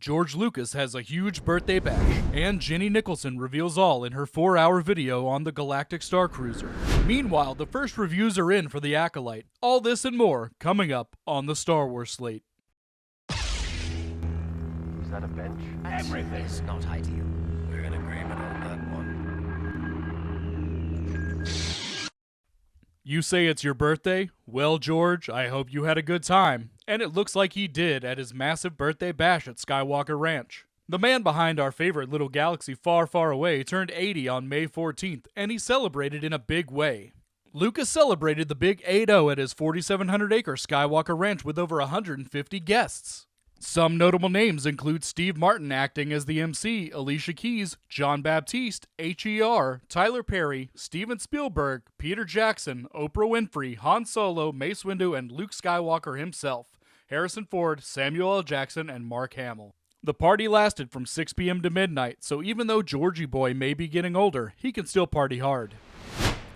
George Lucas has a huge birthday bash, and Jenny Nicholson reveals all in her 4-hour video on the Galactic Star Cruiser. Meanwhile, the first reviews are in for the Acolyte. All this and more coming up on the Star Wars slate. Is that a bench? Everything is not ideal. We're in agreement on that one. You say it's your birthday? Well, George, I hope you had a good time. And it looks like he did at his massive birthday bash at Skywalker Ranch. The man behind our favorite little galaxy far, far away turned 80 on May 14th, and he celebrated in a big way. Lucas celebrated the big 8-0 at his 4,700-acre Skywalker Ranch with over 150 guests. Some notable names include Steve Martin acting as the MC, Alicia Keys, John Baptiste, H.E.R., Tyler Perry, Steven Spielberg, Peter Jackson, Oprah Winfrey, Han Solo, Mace Windu, and Luke Skywalker himself, Harrison Ford, Samuel L. Jackson, and Mark Hamill. The party lasted from 6 p.m. to midnight, so even though Georgie Boy may be getting older, he can still party hard.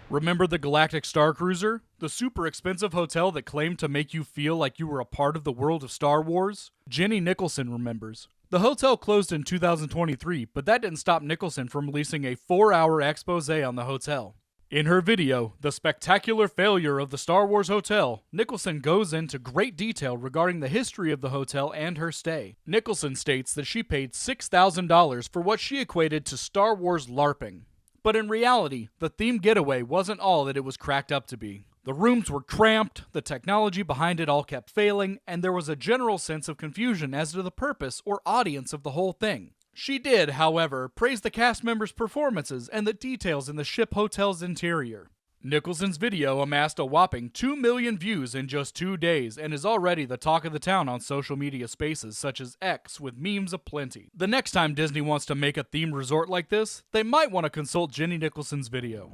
Remember the Galactic Star Cruiser? The super expensive hotel that claimed to make you feel like you were a part of the world of Star Wars? Jenny Nicholson remembers. The hotel closed in 2023, but that didn't stop Nicholson from releasing a 4-hour expose on the hotel. In her video, The Spectacular Failure of the Star Wars Hotel, Nicholson goes into great detail regarding the history of the hotel and her stay. Nicholson states that she paid $6,000 for what she equated to Star Wars LARPing. But in reality, the theme getaway wasn't all that it was cracked up to be. The rooms were cramped, the technology behind it all kept failing, and there was a general sense of confusion as to the purpose or audience of the whole thing. She did, however, praise the cast members' performances and the details in the ship hotel's interior. Nicholson's video amassed a whopping 2 million views in just 2 days and is already the talk of the town on social media spaces such as X with memes aplenty. The next time Disney wants to make a themed resort like this, they might want to consult Jenny Nicholson's video.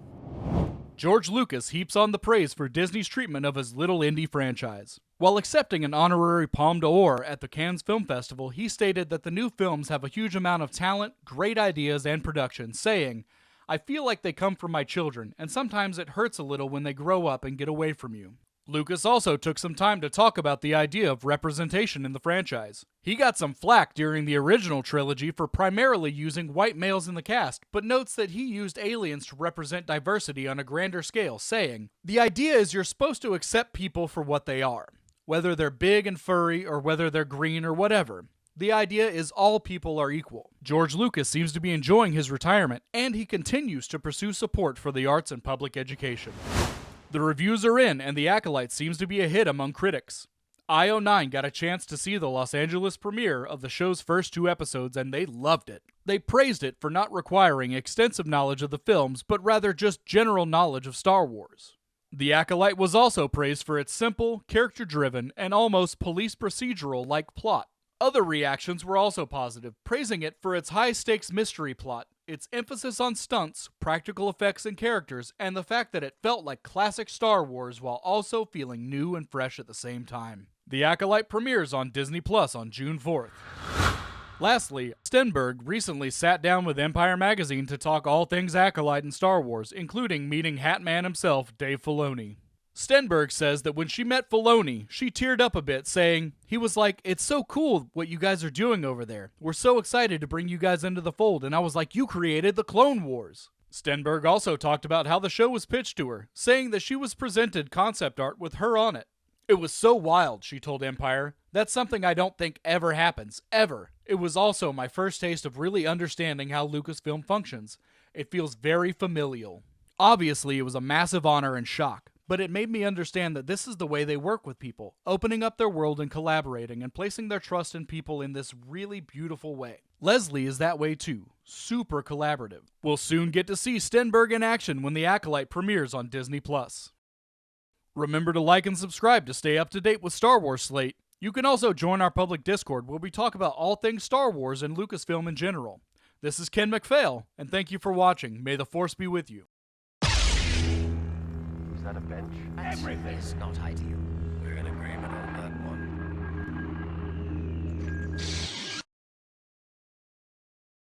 George Lucas heaps on the praise for Disney's treatment of his little indie franchise. While accepting an honorary Palme d'Or at the Cannes Film Festival, he stated that the new films have a huge amount of talent, great ideas, and production, saying, "I feel like they come from my children, and sometimes it hurts a little when they grow up and get away from you." Lucas also took some time to talk about the idea of representation in the franchise. He got some flack during the original trilogy for primarily using white males in the cast, but notes that he used aliens to represent diversity on a grander scale, saying, "The idea is you're supposed to accept people for what they are, whether they're big and furry or whether they're green or whatever. The idea is all people are equal." George Lucas seems to be enjoying his retirement, and he continues to pursue support for the arts and public education. The reviews are in, and The Acolyte seems to be a hit among critics. IO9 got a chance to see the Los Angeles premiere of the show's first 2 episodes, and they loved it. They praised it for not requiring extensive knowledge of the films, but rather just general knowledge of Star Wars. The Acolyte was also praised for its simple, character-driven, and almost police procedural-like plot. Other reactions were also positive, praising it for its high-stakes mystery plot, its emphasis on stunts, practical effects and characters, and the fact that it felt like classic Star Wars while also feeling new and fresh at the same time. The Acolyte premieres on Disney Plus on June 4th. Lastly, Stenberg recently sat down with Empire Magazine to talk all things Acolyte and Star Wars, including meeting Hat Man himself, Dave Filoni. Stenberg says that when she met Filoni, she teared up a bit, saying, "He was like, 'It's so cool what you guys are doing over there. We're so excited to bring you guys into the fold,' and I was like, 'You created the Clone Wars.'" Stenberg also talked about how the show was pitched to her, saying that she was presented concept art with her on it. "It was so wild," she told Empire. "That's something I don't think ever happens, ever. It was also my first taste of really understanding how Lucasfilm functions. It feels very familial." Obviously, it was a massive honor and shock, but it made me understand that this is the way they work with people, opening up their world and collaborating and placing their trust in people in this really beautiful way. Leslie is that way too, super collaborative. We'll soon get to see Stenberg in action when The Acolyte premieres on Disney+. Remember to like and subscribe to stay up to date with Star Wars Slate. You can also join our public Discord where we talk about all things Star Wars and Lucasfilm in general. This is Ken McPhail, and thank you for watching. May the Force be with you. Is that a bench? Everything is not ideal. We're in agreement on that one.